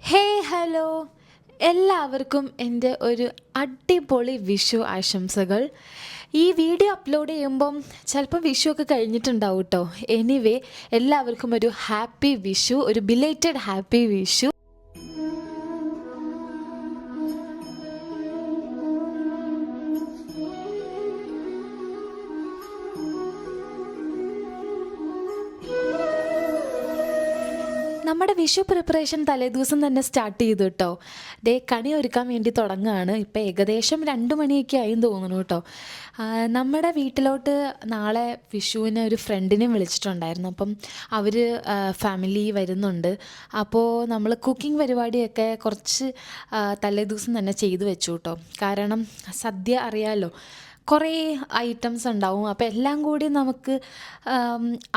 ഹേ hello, എല്ലാവർക്കും എൻ്റെ ഒരു അടിപൊളി വിഷു ആശംസകൾ. ഈ വീഡിയോ അപ്ലോഡ് ചെയ്യുമ്പം ചിലപ്പോൾ വിഷു ഒക്കെ കഴിഞ്ഞിട്ടുണ്ടാവും കേട്ടോ. എനിവേ, എല്ലാവർക്കും ഒരു ഹാപ്പി വിഷു, ഒരു ബിലേറ്റഡ് ഹാപ്പി വിഷു. നമ്മുടെ വിഷു പ്രിപ്പറേഷൻ തലേദിവസം തന്നെ സ്റ്റാർട്ട് ചെയ്തു കേട്ടോ. കണി ഒരുക്കാൻ വേണ്ടി തുടങ്ങുകയാണ്. ഇപ്പം ഏകദേശം 2 മണിയൊക്കെ ആയി തോന്നുന്നു കേട്ടോ. നമ്മുടെ വീട്ടിലോട്ട് നാളെ വിഷുവിന് ഒരു ഫ്രണ്ടിനെ വിളിച്ചിട്ടുണ്ടായിരുന്നു. അപ്പം അവർ ഫാമിലി വരുന്നുണ്ട്. അപ്പോൾ നമ്മൾ കുക്കിംഗ് പരിപാടിയൊക്കെ കുറച്ച് തലേദിവസം തന്നെ ചെയ്തു വെച്ചു കേട്ടോ. കാരണം സദ്യ അറിയാമല്ലോ, കുറേ ഐറ്റംസ് ഉണ്ടാവും. അപ്പോൾ എല്ലാം കൂടി നമുക്ക്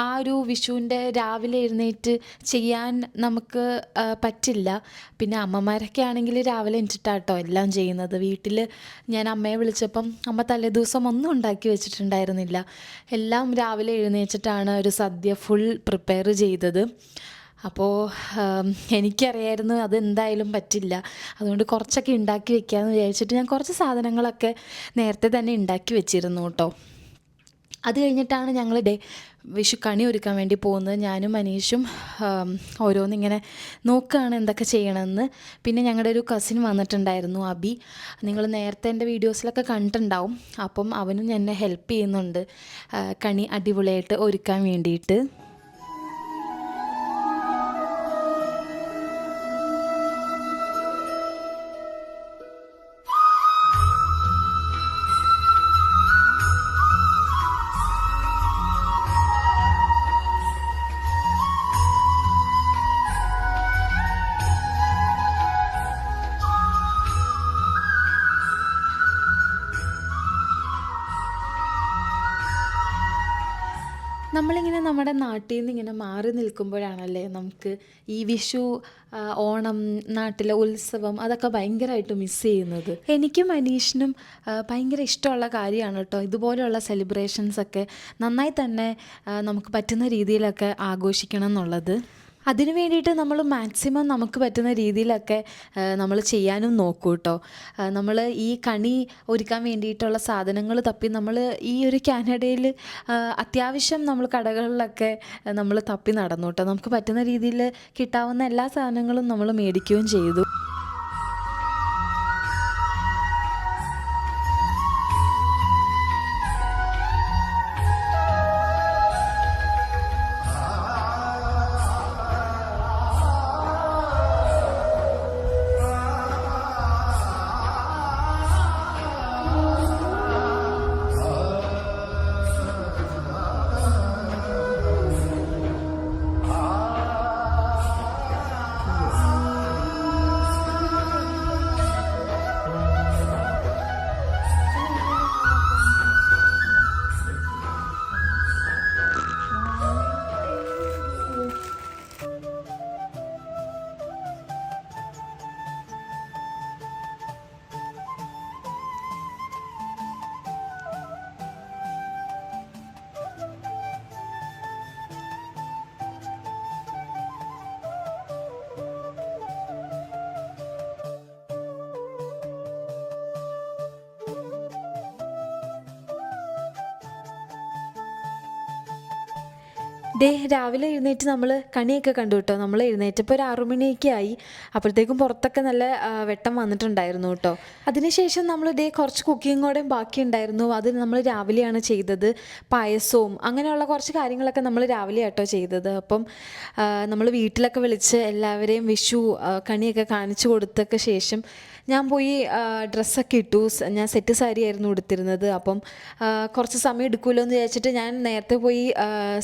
ആ ഒരു വിഷുവിൻ്റെ രാവിലെ എഴുന്നേറ്റ് ചെയ്യാൻ നമുക്ക് പറ്റില്ല. പിന്നെ അമ്മമാരൊക്കെ ആണെങ്കിൽ രാവിലെ എണീറ്റിട്ടാട്ടോ എല്ലാം ചെയ്യുന്നത്. വീട്ടിൽ ഞാൻ അമ്മയെ വിളിച്ചപ്പം അമ്മ തലേദിവസം ഒന്നും ഉണ്ടാക്കി വെച്ചിട്ടുണ്ടായിരുന്നില്ല. എല്ലാം രാവിലെ എഴുന്നേറ്റിട്ടാണ് ഒരു സദ്യ ഫുൾ പ്രിപ്പയർ ചെയ്തത്. അപ്പോൾ എനിക്കറിയായിരുന്നു അതെന്തായാലും പറ്റില്ല. അതുകൊണ്ട് കുറച്ചൊക്കെ ഉണ്ടാക്കി വെക്കാമെന്ന് വിചാരിച്ചിട്ട് ഞാൻ കുറച്ച് സാധനങ്ങളൊക്കെ നേരത്തെ തന്നെ ഉണ്ടാക്കി വെച്ചിരുന്നു കേട്ടോ. അത് കഴിഞ്ഞിട്ടാണ് ഞങ്ങൾ വിഷു കണി ഒരുക്കാൻ വേണ്ടി പോകുന്നത്. ഞാനും മനീഷും ഓരോന്നിങ്ങനെ നോക്കുകയാണ് എന്തൊക്കെ ചെയ്യണമെന്ന്. പിന്നെ ഞങ്ങളുടെ ഒരു കസിൻ വന്നിട്ടുണ്ടായിരുന്നു, അബി. നിങ്ങൾ നേരത്തെ എൻ്റെ വീഡിയോസിലൊക്കെ കണ്ടിട്ടുണ്ടാവും. അപ്പം അവനും എന്നെ ഹെൽപ്പ് ചെയ്യുന്നുണ്ട് കണി അടിപൊളിയായിട്ട് ഒരുക്കാൻ വേണ്ടിയിട്ട്. നമ്മളിങ്ങനെ നമ്മുടെ നാട്ടിൽ നിന്ന് ഇങ്ങനെ മാറി നിൽക്കുമ്പോഴാണല്ലേ നമുക്ക് ഈ വിഷു, ഓണം, നാട്ടിലെ ഉത്സവം അതൊക്കെ ഭയങ്കരമായിട്ട് മിസ് ചെയ്യുന്നത്. എനിക്കും മനീഷിനും ഭയങ്കര ഇഷ്ടമുള്ള കാര്യമാണ് കേട്ടോ ഇതുപോലെയുള്ള സെലിബ്രേഷൻസൊക്കെ നന്നായി തന്നെ നമുക്ക് പറ്റുന്ന രീതിയിലൊക്കെ ആഘോഷിക്കണം എന്നുള്ളത്. അതിനു വേണ്ടിയിട്ട് നമ്മൾ മാക്സിമം നമുക്ക് പറ്റുന്ന രീതിയിലൊക്കെ നമ്മൾ ചെയ്യാനും നോക്കൂ കേട്ടോ. നമ്മൾ ഈ കണി ഒരുക്കാൻ വേണ്ടിയിട്ടുള്ള സാധനങ്ങൾ തപ്പി നമ്മൾ ഈ ഒരു കാനഡയിൽ അത്യാവശ്യം നമ്മൾ കടകളിലൊക്കെ നമ്മൾ തപ്പി നടന്നു കേട്ടോ. നമുക്ക് പറ്റുന്ന രീതിയിൽ കിട്ടാവുന്ന എല്ലാ സാധനങ്ങളും നമ്മൾ മേടിക്കുകയും ചെയ്തു. രാവിലെ എഴുന്നേറ്റ് നമ്മൾ കണിയൊക്കെ കണ്ടു കേട്ടോ. നമ്മൾ എഴുന്നേറ്റപ്പോൾ ഒരു 6 മണിയൊക്കെ ആയി. അപ്പോഴത്തേക്കും പുറത്തൊക്കെ നല്ല വെട്ടം വന്നിട്ടുണ്ടായിരുന്നു കേട്ടോ. അതിനുശേഷം നമ്മൾ കുറച്ച് കുക്കിംഗ് കൂടെ ബാക്കി ഉണ്ടായിരുന്നു. അത് നമ്മൾ രാവിലെയാണ് ചെയ്തത്. പായസവും അങ്ങനെയുള്ള കുറച്ച് കാര്യങ്ങളൊക്കെ നമ്മൾ രാവിലെ ആട്ടോ ചെയ്തത്. അപ്പം നമ്മൾ വീട്ടിലൊക്കെ വിളിച്ച് എല്ലാവരെയും വിഷു കണിയൊക്കെ കാണിച്ചു കൊടുത്തൊക്കെ ശേഷം ഞാൻ പോയി ഡ്രസ്സൊക്കെ ഇട്ടു. ഞാൻ സെറ്റ് സാരി ആയിരുന്നു ഉടുത്തിരുന്നത്. അപ്പം കുറച്ച് സമയം എടുക്കുമല്ലോ എന്ന് വിചാരിച്ചിട്ട് ഞാൻ നേരത്തെ പോയി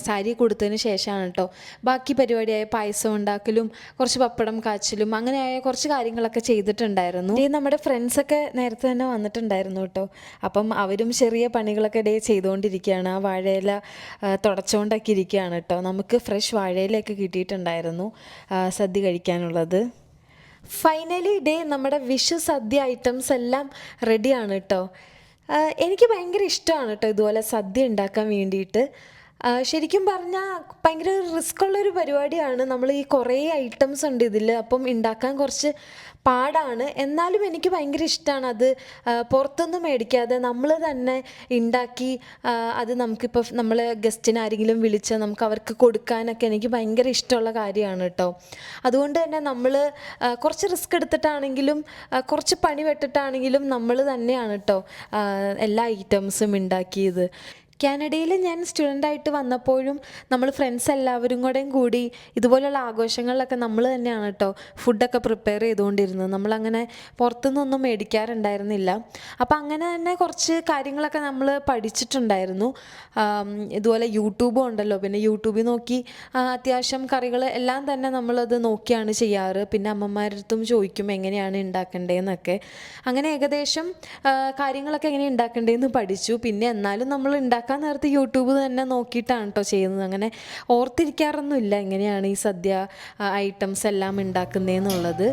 സാരി കൊടുത്തതിന് ശേഷമാണ് കേട്ടോ ബാക്കി പരിപാടിയായ പായസം ഉണ്ടാക്കലും കുറച്ച് പപ്പടം കാച്ചലും അങ്ങനെയായ കുറച്ച് കാര്യങ്ങളൊക്കെ ചെയ്തിട്ടുണ്ടായിരുന്നു. നമ്മുടെ ഫ്രണ്ട്സൊക്കെ നേരത്തെ തന്നെ വന്നിട്ടുണ്ടായിരുന്നു കേട്ടോ. അപ്പം അവരും ചെറിയ പണികളൊക്കെ ചെയ്തുകൊണ്ടിരിക്കുകയാണ്. ആ വാഴയില തുടച്ചുകൊണ്ടൊക്കെ ഇരിക്കുകയാണ് കേട്ടോ. നമുക്ക് ഫ്രഷ് വാഴയിലൊക്കെ കിട്ടിയിട്ടുണ്ടായിരുന്നു സദ്യ കഴിക്കാനുള്ളത്. ഫൈനലി നമ്മുടെ വിഷു സദ്യ ഐറ്റംസ് എല്ലാം റെഡിയാണ് കേട്ടോ. എനിക്ക് ഭയങ്കര ഇഷ്ടമാണ് കേട്ടോ ഇതുപോലെ സദ്യ ഉണ്ടാക്കാൻ വേണ്ടിയിട്ട്. ശരിക്കും പറഞ്ഞാൽ ഭയങ്കര റിസ്ക്കുള്ളൊരു പരിപാടിയാണ്. നമ്മൾ ഈ കുറേ ഐറ്റംസ് ഉണ്ട് ഇതിൽ. അപ്പം ഉണ്ടാക്കാൻ കുറച്ച് പാടാണ്. എന്നാലും എനിക്ക് ഭയങ്കര ഇഷ്ടമാണ് അത് പുറത്തുനിന്ന് മേടിക്കാതെ നമ്മൾ തന്നെ ഉണ്ടാക്കി അത് നമുക്കിപ്പോൾ നമ്മൾ ഗസ്റ്റിന് ആരെങ്കിലും വിളിച്ച് നമുക്ക് അവർക്ക് കൊടുക്കാനൊക്കെ എനിക്ക് ഭയങ്കര ഇഷ്ടമുള്ള കാര്യമാണ് കേട്ടോ. അതുകൊണ്ട് തന്നെ നമ്മൾ കുറച്ച് റിസ്ക് എടുത്തിട്ടാണെങ്കിലും കുറച്ച് പണി പെട്ടിട്ടാണെങ്കിലും നമ്മൾ തന്നെയാണ് കേട്ടോ എല്ലാ ഐറ്റംസും ഉണ്ടാക്കിയത്. കാനഡയിൽ ഞാൻ സ്റ്റുഡൻ്റായിട്ട് വന്നപ്പോഴും നമ്മൾ ഫ്രണ്ട്സ് എല്ലാവരും കൂടി ഇതുപോലുള്ള ആഘോഷങ്ങളിലൊക്കെ നമ്മൾ തന്നെയാണ് കേട്ടോ ഫുഡൊക്കെ പ്രിപ്പയർ ചെയ്തുകൊണ്ടിരുന്നത്. നമ്മളങ്ങനെ പുറത്തുനിന്നൊന്നും മേടിക്കാറുണ്ടായിരുന്നില്ല. അപ്പോൾ അങ്ങനെ തന്നെ കുറച്ച് കാര്യങ്ങളൊക്കെ നമ്മൾ പഠിച്ചിട്ടുണ്ടായിരുന്നു. ഇതുപോലെ യൂട്യൂബും ഉണ്ടല്ലോ, പിന്നെ യൂട്യൂബിൽ നോക്കി അത്യാവശ്യം കറികൾ എല്ലാം തന്നെ നമ്മളത് നോക്കിയാണ് ചെയ്യാറ്. പിന്നെ അമ്മമാരുടെ അടുത്തും ചോദിക്കും എങ്ങനെയാണ് ഉണ്ടാക്കേണ്ടതെന്നൊക്കെ. അങ്ങനെ ഏകദേശം കാര്യങ്ങളൊക്കെ എങ്ങനെ ഉണ്ടാക്കേണ്ടതെന്ന് പഠിച്ചു. പിന്നെ എന്നാലും നമ്മൾ ഉണ്ടാക്കാൻ നേരത്തെ യൂട്യൂബ് തന്നെ നോക്കിയിട്ടാണ് കേട്ടോ ചെയ്യുന്നത്. അങ്ങനെ ഓർത്തിരിക്കാറൊന്നുമില്ല എങ്ങനെയാണ് ഈ സദ്യ ഐറ്റംസ് എല്ലാം ഉണ്ടാക്കുന്നതെന്നുള്ളത്.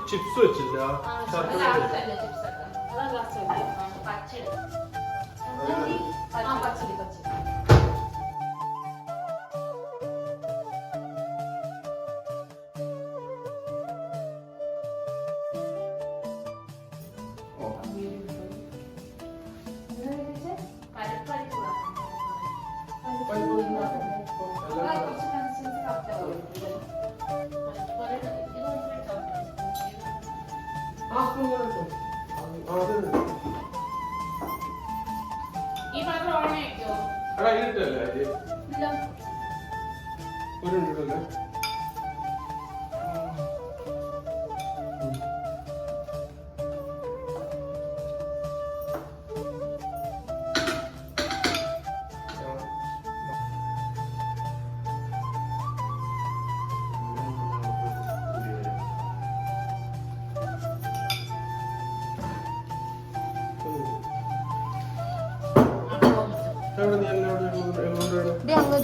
ചിപ്സ് വെച്ചില്ല,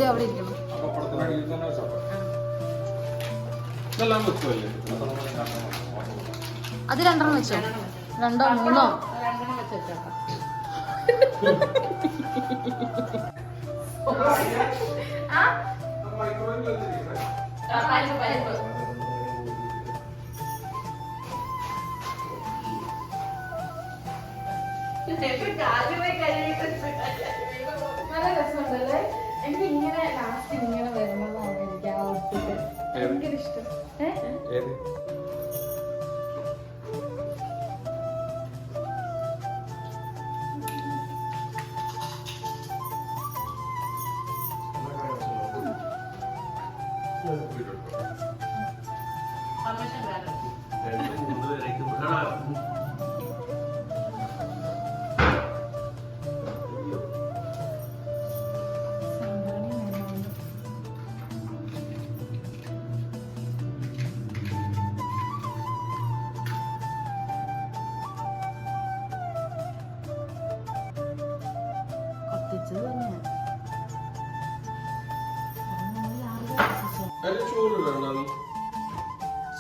അവിടെ ഇരിക്കണം. അത് രണ്ടെണ്ണം വെച്ചോ, 2 3 നല്ല രസമുണ്ടല്ലേ. എനിക്ക് ഇങ്ങനെ ലാസ്റ്റ് ഇങ്ങനെ വരുന്നതാണ് എനിക്ക് ആ ഔട്ട്ഫിറ്റ് ഭയങ്കര ഇഷ്ടം.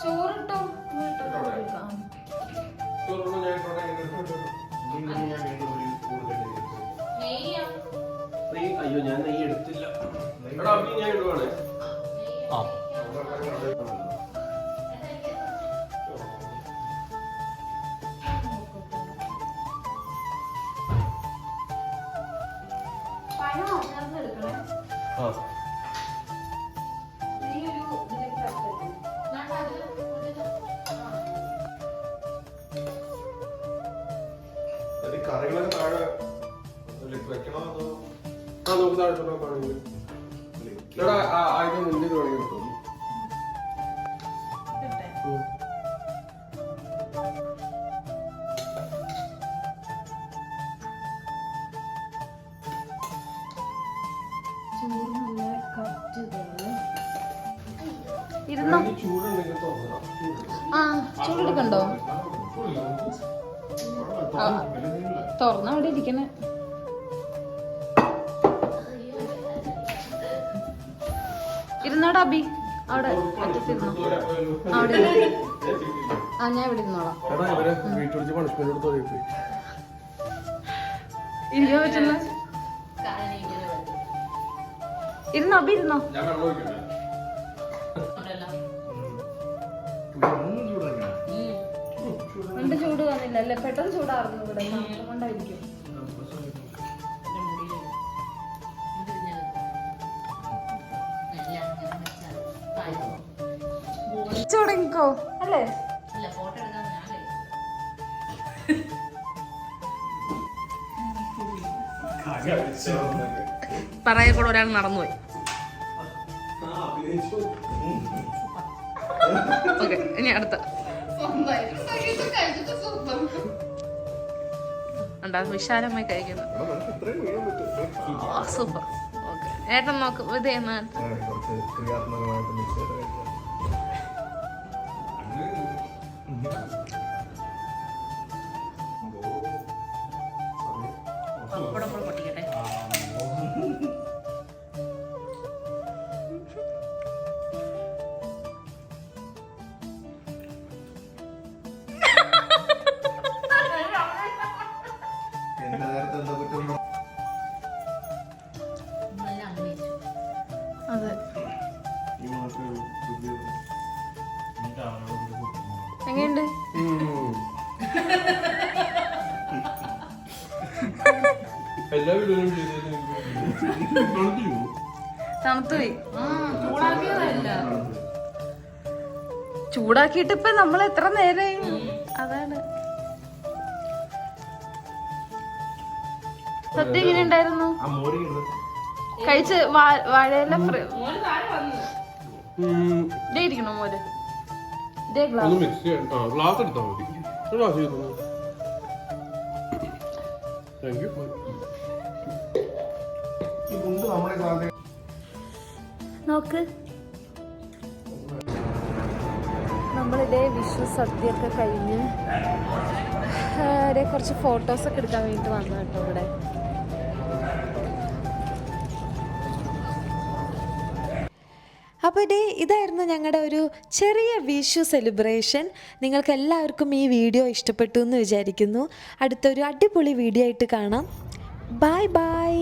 ചോറിട്ടോ അയ്യോ ഞാൻ നെയ്യ് എടുത്തില്ല. ഞാൻ ഇടുവാണ്. കറികളൊക്കെ താഴെ വെക്കണോ അതോ നമുക്ക് താഴെ അതിന് മുന്നിൽ തുടങ്ങി കിട്ടും. ചോറ് നല്ല കറ്റ് ഇരുന്നോ. ചൂടുണ്ടെങ്കിൽ തോന്നണം. ആ ചൂടെടുക്കണ്ടോ? തുറന്ന അവിടെ ഇരിക്കണേ. ഇരുന്നോടാ അബി, അവിടെ അറ്റത്തിരുന്നോ. അവിടെ ആ ഞാൻ ഇവിടെ ഇരുന്നോളാം. ഇരിക്കാൻ പറ്റുന്ന ഇരുന്നോ അബി, ഇരുന്നോ. ഞാൻ വെള്ളം ഒഴിക്കട്ടെ? നിന്റെ ചൂട് വന്നില്ല അല്ലേ? പെട്ടെന്ന് ചൂടാറുന്നു ഇവിടെ, മാത്രം കൊണ്ടായിരിക്കും. തുടങ്ങിക്കോ അല്ലേ? പറയാ കൂടെ ഒരാൾ നടന്നുപോയി. ഓക്കെ, ഇനി അടുത്ത ഉണ്ടാ വിശാലമായി കഴിക്കുന്നു. സൂപ്പർ. ഓക്കെ, ഏട്ടൻ നോക്ക്. ഇത് എന്നാ പപ്പടം കൂടെ പൊട്ടിക്കട്ടെ. അതെ, എങ്ങനെയുണ്ട്? എല്ലാ വീടുകളും തണുത്തുപോയി. ചൂടാക്കിയിട്ട് ഇപ്പൊ നമ്മൾ എത്ര നേരമായി? അതാണ് സത്യം. ഇങ്ങനെ ഉണ്ടായിരുന്നു കഴിച്ച് വാഴയില ഇതേ ഇരിക്കണോ മോര്? ഇതേ ഗ്ലാസ് മിക്സ് ചെയ്യാൻ ഗ്ലാസ് എടുത്താൽ മതി. ഗ്ലാസ് ചെയ്തു. Thank you. നോക്ക്. നമ്മളിതേ വിഷു സദ്യയൊക്കെ കഴിഞ്ഞ് കുറച്ച് ഫോട്ടോസൊക്കെ എടുക്കാൻ വേണ്ടിയിട്ട് വന്നു കേട്ടോ ഇവിടെ. അപ്പോൾ ഇതായിരുന്നു ഞങ്ങളുടെ ഒരു ചെറിയ വിഷു സെലിബ്രേഷൻ. നിങ്ങൾക്ക് എല്ലാവർക്കും ഈ വീഡിയോ ഇഷ്ടപ്പെട്ടു എന്ന് വിചാരിക്കുന്നു. അടുത്തൊരു അടിപൊളി വീഡിയോ ആയിട്ട് കാണാം. Bye bye.